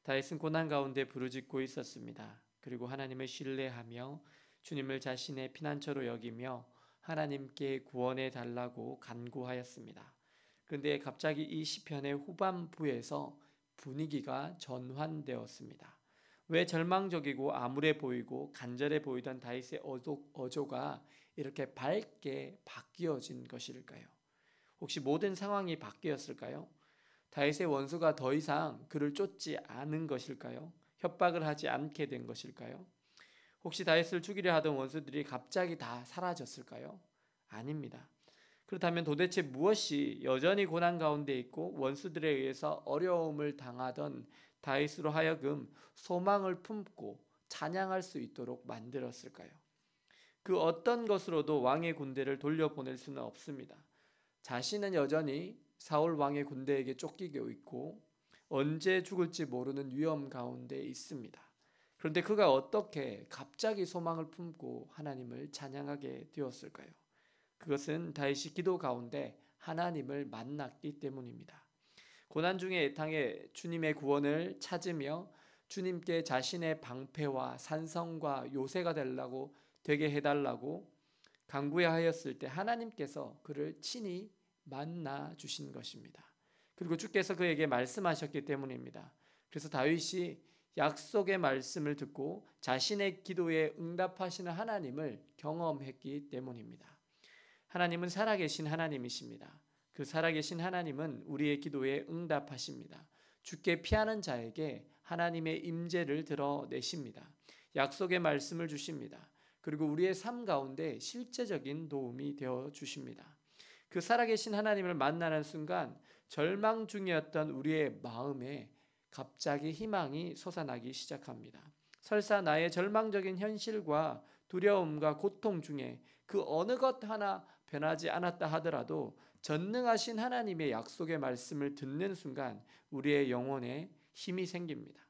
다윗은 고난 가운데 부르짖고 있었습니다. 그리고 하나님을 신뢰하며 주님을 자신의 피난처로 여기며 하나님께 구원해 달라고 간구하였습니다. 그런데 갑자기 이 시편의 후반부에서 분위기가 전환되었습니다. 왜 절망적이고 암울해 보이고 간절해 보이던 다윗의 어조가 이렇게 밝게 바뀌어진 것일까요? 혹시 모든 상황이 바뀌었을까요? 다윗의 원수가 더 이상 그를 쫓지 않은 것일까요? 협박을 하지 않게 된 것일까요? 혹시 다윗을 죽이려 하던 원수들이 갑자기 다 사라졌을까요? 아닙니다. 그렇다면 도대체 무엇이 여전히 고난 가운데 있고 원수들에 의해서 어려움을 당하던 다윗으로 하여금 소망을 품고 찬양할 수 있도록 만들었을까요? 그 어떤 것으로도 왕의 군대를 돌려보낼 수는 없습니다. 자신은 여전히 사울 왕의 군대에게 쫓기고 있고 언제 죽을지 모르는 위험 가운데 있습니다. 그런데 그가 어떻게 갑자기 소망을 품고 하나님을 찬양하게 되었을까요? 그것은 다윗이 기도 가운데 하나님을 만났기 때문입니다. 고난 중에 애탕에 주님의 구원을 찾으며 주님께 자신의 방패와 산성과 요새가 되게 해달라고 간구하였을 때 하나님께서 그를 친히 만나 주신 것입니다. 그리고 주께서 그에게 말씀하셨기 때문입니다. 그래서 다윗이 약속의 말씀을 듣고 자신의 기도에 응답하시는 하나님을 경험했기 때문입니다. 하나님은 살아계신 하나님이십니다. 그 살아계신 하나님은 우리의 기도에 응답하십니다. 주께 피하는 자에게 하나님의 임재를 드러내십니다. 약속의 말씀을 주십니다. 그리고 우리의 삶 가운데 실제적인 도움이 되어 주십니다. 그 살아계신 하나님을 만나는 순간 절망 중이었던 우리의 마음에 갑자기 희망이 솟아나기 시작합니다. 설사 나의 절망적인 현실과 두려움과 고통 중에 그 어느 것 하나 변하지 않았다 하더라도 전능하신 하나님의 약속의 말씀을 듣는 순간 우리의 영혼에 힘이 생깁니다.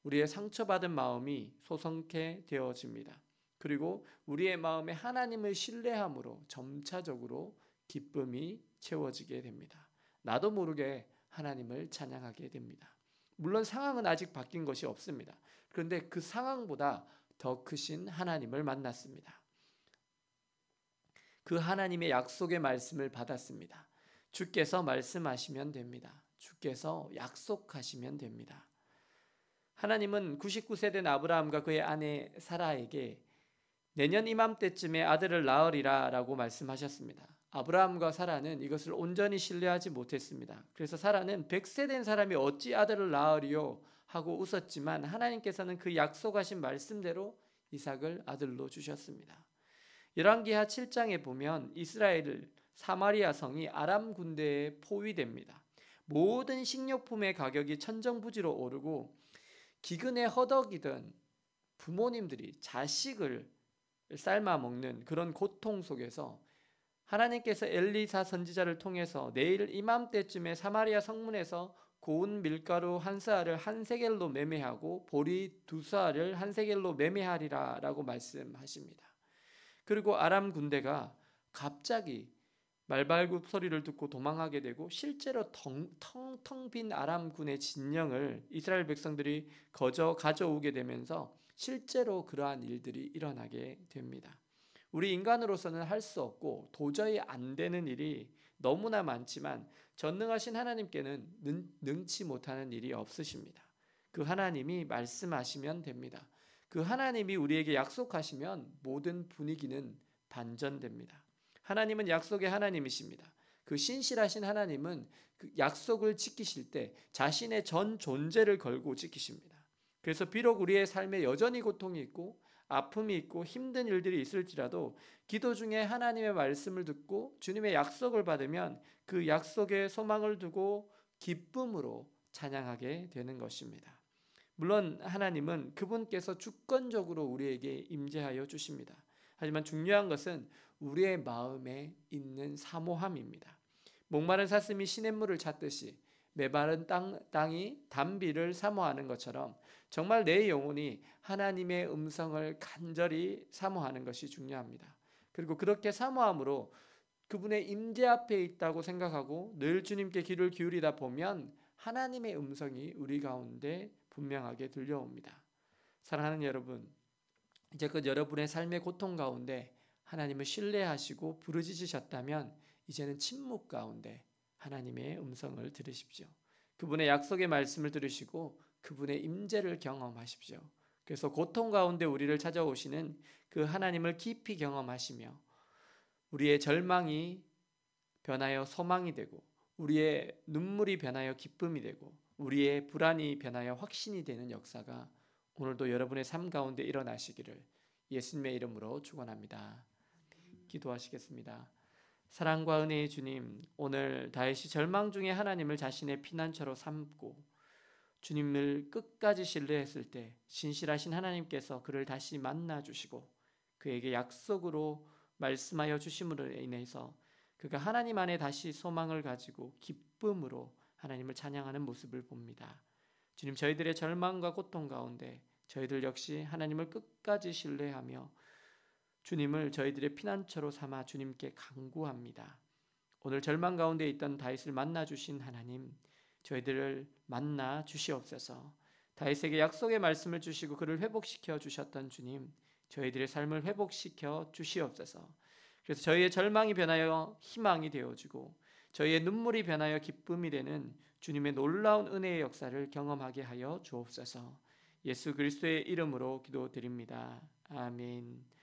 우리의 상처받은 마음이 소성케 되어집니다. 그리고 우리의 마음에 하나님을 신뢰함으로 점차적으로 기쁨이 채워지게 됩니다. 나도 모르게 하나님을 찬양하게 됩니다. 물론 상황은 아직 바뀐 것이 없습니다. 그런데 그 상황보다 더 크신 하나님을 만났습니다. 그 하나님의 약속의 말씀을 받았습니다. 주께서 말씀하시면 됩니다. 주께서 약속하시면 됩니다. 하나님은 99세 된 아브라함과 그의 아내 사라에게 내년 이맘때쯤에 아들을 낳으리라 라고 말씀하셨습니다. 아브라함과 사라는 이것을 온전히 신뢰하지 못했습니다. 그래서 사라는 100세 된 사람이 어찌 아들을 낳으리요 하고 웃었지만 하나님께서는 그 약속하신 말씀대로 이삭을 아들로 주셨습니다. 열왕기하 7장에 보면 이스라엘 사마리아 성이 아람 군대에 포위됩니다. 모든 식료품의 가격이 천정부지로 오르고 기근에 허덕이던 부모님들이 자식을 삶아 먹는 그런 고통 속에서 하나님께서 엘리사 선지자를 통해서 내일 이맘때쯤에 사마리아 성문에서 고운 밀가루 한 쌀을 한 세겔로 매매하고 보리 두 쌀을 한 세겔로 매매하리라 라고 말씀하십니다. 그리고 아람 군대가 갑자기 말발굽 소리를 듣고 도망하게 되고 실제로 텅텅 빈 아람군의 진영을 이스라엘 백성들이 거저 가져오게 되면서 실제로 그러한 일들이 일어나게 됩니다. 우리 인간으로서는 할 수 없고 도저히 안 되는 일이 너무나 많지만 전능하신 하나님께는 능치 못하는 일이 없으십니다. 그 하나님이 말씀하시면 됩니다. 그 하나님이 우리에게 약속하시면 모든 분위기는 반전됩니다. 하나님은 약속의 하나님이십니다. 그 신실하신 하나님은 그 약속을 지키실 때 자신의 전 존재를 걸고 지키십니다. 그래서 비록 우리의 삶에 여전히 고통이 있고 아픔이 있고 힘든 일들이 있을지라도 기도 중에 하나님의 말씀을 듣고 주님의 약속을 받으면 그 약속에 소망을 두고 기쁨으로 찬양하게 되는 것입니다. 물론 하나님은 그분께서 주권적으로 우리에게 임재하여 주십니다. 하지만 중요한 것은 우리의 마음에 있는 사모함입니다. 목마른 사슴이 시냇물을 찾듯이 메마른 땅이 단비를 사모하는 것처럼 정말 내 영혼이 하나님의 음성을 간절히 사모하는 것이 중요합니다. 그리고 그렇게 사모함으로 그분의 임재 앞에 있다고 생각하고 늘 주님께 귀를 기울이다 보면 하나님의 음성이 우리 가운데 분명하게 들려옵니다. 사랑하는 여러분, 이제껏 여러분의 삶의 고통 가운데 하나님을 신뢰하시고 부르짖으셨다면 이제는 침묵 가운데 하나님의 음성을 들으십시오. 그분의 약속의 말씀을 들으시고 그분의 임재를 경험하십시오. 그래서 고통 가운데 우리를 찾아오시는 그 하나님을 깊이 경험하시며 우리의 절망이 변하여 소망이 되고 우리의 눈물이 변하여 기쁨이 되고 우리의 불안이 변하여 확신이 되는 역사가 오늘도 여러분의 삶 가운데 일어나시기를 예수님의 이름으로 축원합니다. 기도하시겠습니다. 사랑과 은혜의 주님, 오늘 다윗이 절망 중에 하나님을 자신의 피난처로 삼고 주님을 끝까지 신뢰했을 때 신실하신 하나님께서 그를 다시 만나 주시고 그에게 약속으로 말씀하여 주심으로 인해서 그가 하나님 안에 다시 소망을 가지고 기쁨으로 하나님을 찬양하는 모습을 봅니다. 주님, 저희들의 절망과 고통 가운데 저희들 역시 하나님을 끝까지 신뢰하며 주님을 저희들의 피난처로 삼아 주님께 간구합니다. 오늘 절망 가운데 있던 다윗을 만나 주신 하나님, 저희들을 만나 주시옵소서. 다윗에게 약속의 말씀을 주시고 그를 회복시켜 주셨던 주님, 저희들의 삶을 회복시켜 주시옵소서. 그래서 저희의 절망이 변하여 희망이 되어지고 저희의 눈물이 변하여 기쁨이 되는 주님의 놀라운 은혜의 역사를 경험하게 하여 주옵소서. 예수 그리스도의 이름으로 기도드립니다. 아멘.